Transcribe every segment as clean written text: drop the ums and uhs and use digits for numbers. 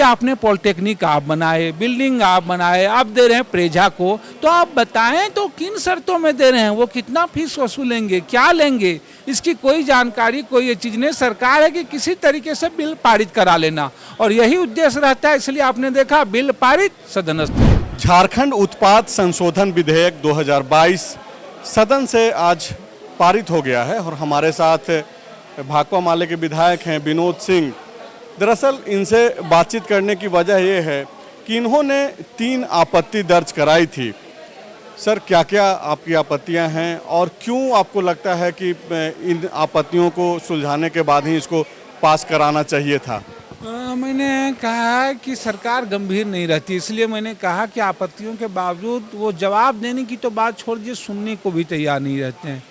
आपने पॉलिटेक्निक आप बनाए, बिल्डिंग आप बनाए, आप दे रहे हैं प्रेझा को, तो आप बताएं तो किन शर्तों में दे रहे हैं, वो कितना फीस वसूलेंगे, क्या लेंगे, इसकी कोई जानकारी, कोई ये चीज़ नहीं। सरकार है कि किसी तरीके से बिल पारित करा लेना, और यही उद्देश्य रहता है, इसलिए आपने देखा बिल पारित, सदनस्थ। झारखंड उत्पाद संशोधन विधेयक 2022 सदन से आज पारित हो गया है और हमारे साथ भाकपा माले के विधायक हैं विनोद सिंह। दरअसल इनसे बातचीत करने की वजह ये है कि इन्होंने 3 आपत्ति दर्ज कराई थी। सर, क्या क्या आपकी आपत्तियां हैं और क्यों आपको लगता है कि इन आपत्तियों को सुलझाने के बाद ही इसको पास कराना चाहिए था? मैंने कहा है कि सरकार गंभीर नहीं रहती, इसलिए मैंने कहा कि आपत्तियों के बावजूद वो जवाब देने की तो बात छोड़ दिए, सुनने को भी तैयार नहीं रहते हैं।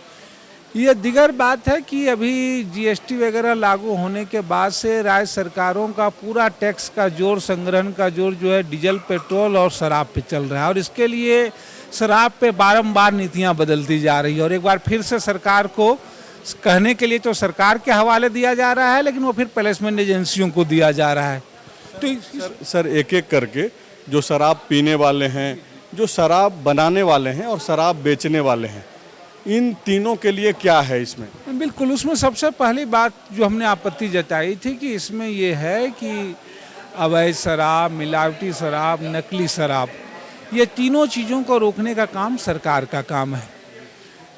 ये दिगर बात है कि अभी जीएसटी वगैरह लागू होने के बाद से राज्य सरकारों का पूरा टैक्स का जोर, संग्रहण का जोर जो है डीजल, पेट्रोल और शराब पे चल रहा है, और इसके लिए शराब पे बारंबार नीतियां बदलती जा रही है, और एक बार फिर से सरकार को कहने के लिए तो सरकार के हवाले दिया जा रहा है, लेकिन वो फिर प्लेसमेंट एजेंसियों को दिया जा रहा है। तो सर एक एक करके जो शराब पीने वाले हैं, जो शराब बनाने वाले हैं और शराब बेचने वाले हैं, इन तीनों के लिए क्या है इसमें? बिल्कुल, उसमें सबसे पहली बात जो हमने आपत्ति जताई थी कि इसमें ये है कि अवैध शराब, मिलावटी शराब, नकली शराब, ये तीनों चीज़ों को रोकने का काम सरकार का काम है।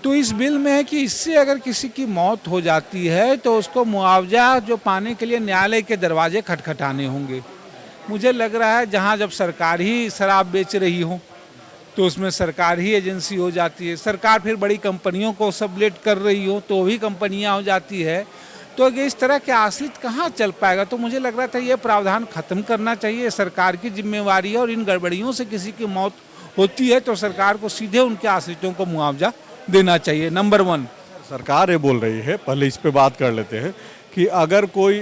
तो इस बिल में है कि इससे अगर किसी की मौत हो जाती है तो उसको मुआवजा जो पाने के लिए न्यायालय के दरवाजे खटखटाने होंगे। मुझे लग रहा है जहाँ जब सरकार ही शराब बेच रही हो तो उसमें सरकार ही एजेंसी हो जाती है, सरकार फिर बड़ी कंपनियों को सबलेट कर रही हो तो भी कंपनियां हो जाती है, तो अगर इस तरह के आश्रित कहाँ चल पाएगा। तो मुझे लग रहा था ये प्रावधान खत्म करना चाहिए, सरकार की जिम्मेवारी है, और इन गड़बड़ियों से किसी की मौत होती है तो सरकार को सीधे उनके आश्रितों को मुआवजा देना चाहिए। नंबर 1 सरकार ये बोल रही है, पहले इस पे बात कर लेते हैं, कि अगर कोई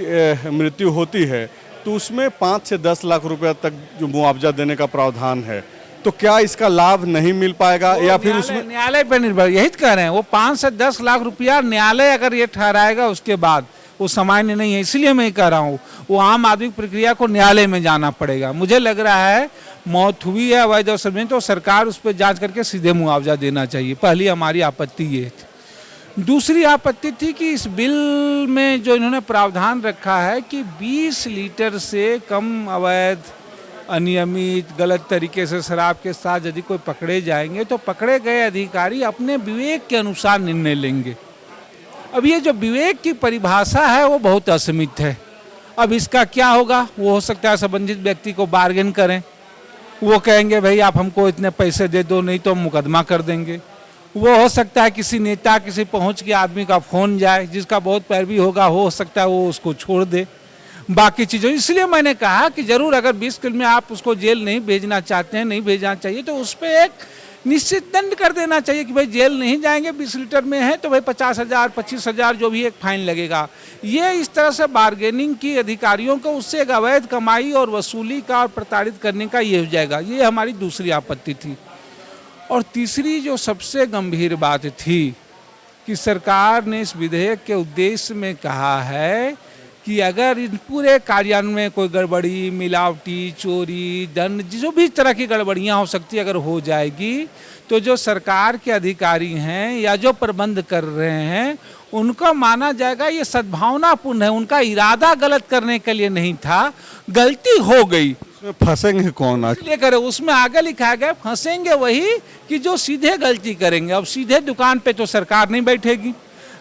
मृत्यु होती है तो उसमें 5 से 10 लाख रुपया तक जो मुआवजा देने का प्रावधान है, तो क्या इसका लाभ नहीं मिल पाएगा या फिर उसमें न्यायालय पर निर्भर, यही तो कह रहे हैं, वो 5 से 10 लाख रुपया न्यायालय अगर ये ठहराएगा उसके बाद वो सामान्य नहीं है। इसलिए मैं कह रहा हूँ वो आम आदमी प्रक्रिया को न्यायालय में जाना पड़ेगा। मुझे लग रहा है मौत हुई है अवैध अवसर में तो सरकार उस पर जांच करके सीधे मुआवजा देना चाहिए। पहली हमारी आपत्ति ये थी। दूसरी आपत्ति थी कि इस बिल में जो इन्होंने प्रावधान रखा है कि 20 लीटर से कम अवैध, अनियमित, गलत तरीके से शराब के साथ यदि कोई पकड़े जाएंगे तो पकड़े गए अधिकारी अपने विवेक के अनुसार निर्णय लेंगे। अब ये जो विवेक की परिभाषा है वो बहुत असीमित है। अब इसका क्या होगा, वो हो सकता है संबंधित व्यक्ति को बार्गेन करें, वो कहेंगे भाई आप हमको इतने पैसे दे दो नहीं तो हम मुकदमा कर देंगे। वो हो सकता है किसी नेता, किसी पहुंच के आदमी का फोन जाए जिसका बहुत पैरवी होगा, हो सकता है वो उसको छोड़ दे बाकी चीज़ों। इसलिए मैंने कहा कि जरूर अगर 20 किलो में आप उसको जेल नहीं भेजना चाहते हैं, नहीं भेजना चाहिए, तो उस पर एक निश्चित दंड कर देना चाहिए कि भाई जेल नहीं जाएंगे, 20 लीटर में है तो भाई 50,000, 25,000 जो भी एक फाइन लगेगा। ये इस तरह से बार्गेनिंग की अधिकारियों को उससे एक अवैध कमाई और वसूली का और प्रताड़ित करने का ये हो जाएगा। ये हमारी दूसरी आपत्ति थी। और तीसरी जो सबसे गंभीर बात थी कि सरकार ने इस विधेयक के उद्देश्य में कहा है कि अगर इन पूरे कार्यान्वयन में कोई गड़बड़ी, मिलावटी, चोरी, दंड, जो भी तरह की गड़बड़ियां हो सकती है अगर हो जाएगी तो जो सरकार के अधिकारी हैं या जो प्रबंध कर रहे हैं उनको माना जाएगा ये सद्भावनापूर्ण है, उनका इरादा गलत करने के लिए नहीं था, गलती हो गई। उसमें फंसेंगे कौन? इसलिए करे उसमें आगे लिखा गया फंसेंगे वही कि जो सीधे गलती करेंगे। अब सीधे दुकान पे तो सरकार नहीं बैठेगी,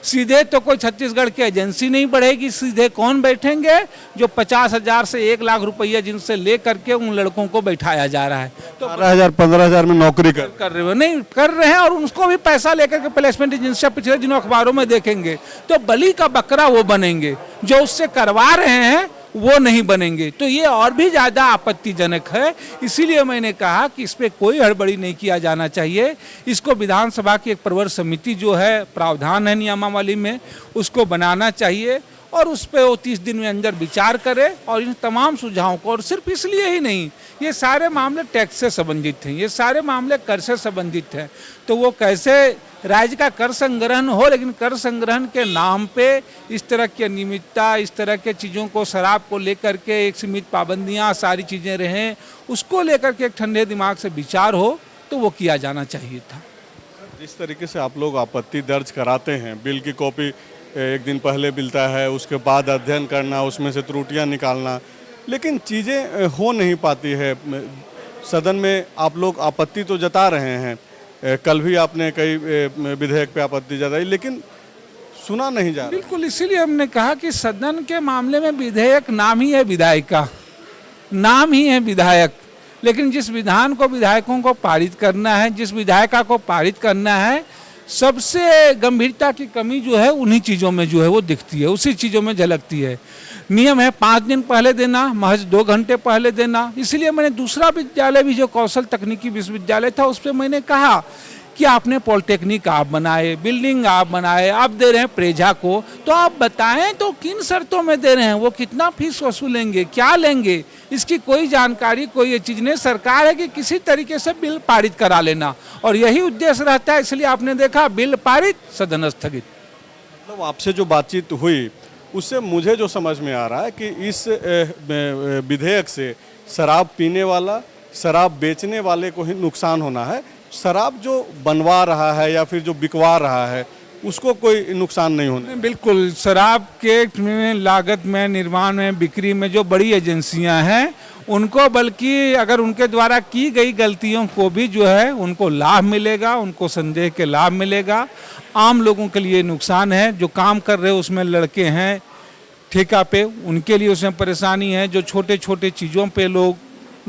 सीधे तो कोई छत्तीसगढ़ की एजेंसी नहीं बढ़ेगी, सीधे कौन बैठेंगे? जो 50,000 से 1 लाख रुपया जिनसे ले करके उन लड़कों को बैठाया जा रहा है, तो 12,000 15,000 में नौकरी कर रहे हो, नहीं कर रहे हैं, और उनको भी पैसा लेकर के प्लेसमेंट एजेंसियां पिछले दिनों अखबारों में देखेंगे तो बलि का बकरा वो बनेंगे, जो उससे करवा रहे हैं वो नहीं बनेंगे। तो ये और भी ज़्यादा आपत्तिजनक है। इसीलिए मैंने कहा कि इस पर कोई हड़बड़ी नहीं किया जाना चाहिए। इसको विधानसभा की एक प्रवर समिति जो है प्रावधान है नियमावली में, उसको बनाना चाहिए और उस पर वो 30 दिन में अंदर विचार करे और इन तमाम सुझावों को। और सिर्फ इसलिए ही नहीं, ये सारे मामले टैक्स से संबंधित हैं, ये सारे मामले कर से संबंधित हैं, तो वो कैसे राज्य का कर संग्रहण हो, लेकिन कर संग्रहण के नाम पे इस तरह की अनियमितता, इस तरह के चीज़ों को, शराब को लेकर के एक सीमित पाबंदियाँ, सारी चीज़ें रहें, उसको लेकर के एक ठंडे दिमाग से विचार हो तो वो किया जाना चाहिए था। जिस तरीके से आप लोग आपत्ति दर्ज कराते हैं, बिल की कॉपी एक दिन पहले मिलता है, उसके बाद अध्ययन करना, उसमें से त्रुटियां निकालना, लेकिन चीज़ें हो नहीं पाती है। सदन में आप लोग आपत्ति तो जता रहे हैं, कल भी आपने कई विधेयक पे आपत्ति जताई, लेकिन सुना नहीं जा रहा। बिल्कुल, इसीलिए हमने कहा कि सदन के मामले में विधेयक नाम ही है विधायक का, नाम ही है विधायक, लेकिन जिस विधान को विधायकों को पारित करना है, जिस विधायिका को पारित करना है, सबसे गंभीरता की कमी जो है उन्हीं चीज़ों में जो है वो दिखती है, उसी चीज़ों में झलकती है। नियम है 5 दिन पहले देना, महज 2 घंटे पहले देना। इसलिए मैंने दूसरा विद्यालय भी जो कौशल तकनीकी विश्वविद्यालय था उस पर मैंने कहा कि आपने पॉलिटेक्निक आप बनाए, बिल्डिंग आप बनाए, आप दे रहे हैं प्रेझा को, तो आप बताएं तो किन शर्तों में दे रहे हैं, वो कितना फीस वसूलेंगे, क्या लेंगे, इसकी कोई जानकारी, कोई ये चीज़ नहीं। सरकार है कि किसी तरीके से बिल पारित करा लेना, और यही उद्देश्य रहता है। इसलिए आपने देखा बिल पारित, सदन स्थगित। मतलब आपसे जो बातचीत हुई उससे मुझे जो समझ में आ रहा है कि इस विधेयक से शराब पीने वाला, शराब बेचने वाले को ही नुकसान होना है, शराब जो बनवा रहा है या फिर जो बिकवा रहा है उसको कोई नुकसान नहीं होना। बिल्कुल, शराब के में लागत में, निर्माण में, बिक्री में जो बड़ी एजेंसियां हैं उनको, बल्कि अगर उनके द्वारा की गई गलतियों को भी जो है उनको लाभ मिलेगा, उनको संदेह के लाभ मिलेगा। आम लोगों के लिए नुकसान है, जो काम कर रहे उसमें लड़के हैं ठेका पे, उनके लिए उसमें परेशानी है, जो छोटे छोटे चीज़ों पे लोग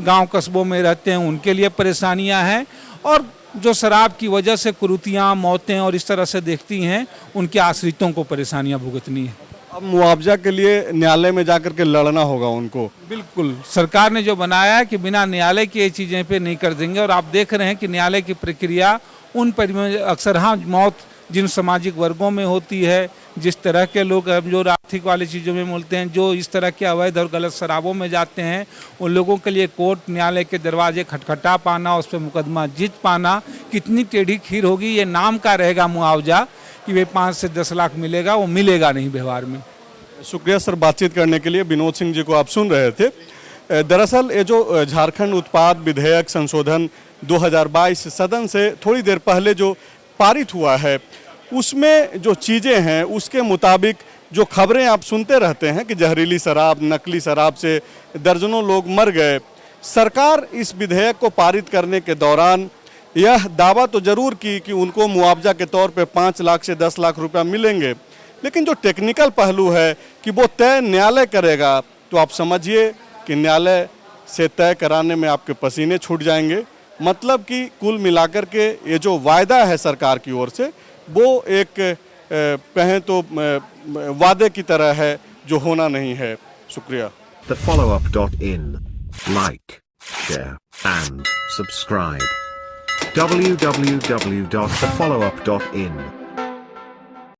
गांव कस्बों में रहते हैं उनके लिए परेशानियां हैं, और जो शराब की वजह से कुरीतियाँ, मौतें और इस तरह से देखती हैं उनके आश्रितों को परेशानियां भुगतनी है। अब मुआवजा के लिए न्यायालय में जाकर के लड़ना होगा उनको। बिल्कुल, सरकार ने जो बनाया है कि बिना न्यायालय की ये चीज़ें पे नहीं कर देंगे, और आप देख रहे हैं कि न्यायालय की प्रक्रिया उन पर अक्सर, हाँ, मौत जिन सामाजिक वर्गों में होती है, जिस तरह के लोग जो आर्थिक वाली चीज़ों में मिलते हैं, जो इस तरह के अवैध और गलत शराबों में जाते हैं, उन लोगों के लिए कोर्ट, न्यायालय के दरवाजे खटखटा पाना, उस पर मुकदमा जीत पाना, कितनी टेढ़ी खीर होगी। ये नाम का रहेगा मुआवजा कि वे 5 से 10 लाख मिलेगा, वो मिलेगा नहीं व्यवहार में। शुक्रिया सर बातचीत करने के लिए। विनोद सिंह जी को आप सुन रहे थे। दरअसल ये जो झारखंड उत्पाद विधेयक संशोधन 2022 सदन से थोड़ी देर पहले जो पारित हुआ है, उसमें जो चीज़ें हैं उसके मुताबिक जो खबरें आप सुनते रहते हैं कि जहरीली शराब, नकली शराब से दर्जनों लोग मर गए, सरकार इस विधेयक को पारित करने के दौरान यह दावा तो जरूर की कि उनको मुआवजा के तौर पे 5 लाख से 10 लाख रुपया मिलेंगे, लेकिन जो टेक्निकल पहलू है कि वो तय न्यायालय करेगा, तो आप समझिए कि न्यायालय से तय कराने में आपके पसीने छूट जाएंगे। मतलब कि कुल मिलाकर के ये जो वायदा है सरकार की ओर से, वो एक कहें तो वादे की तरह है जो होना नहीं है। शुक्रिया। TheFollowUp.in. Like, share and subscribe. www.thefollowup.in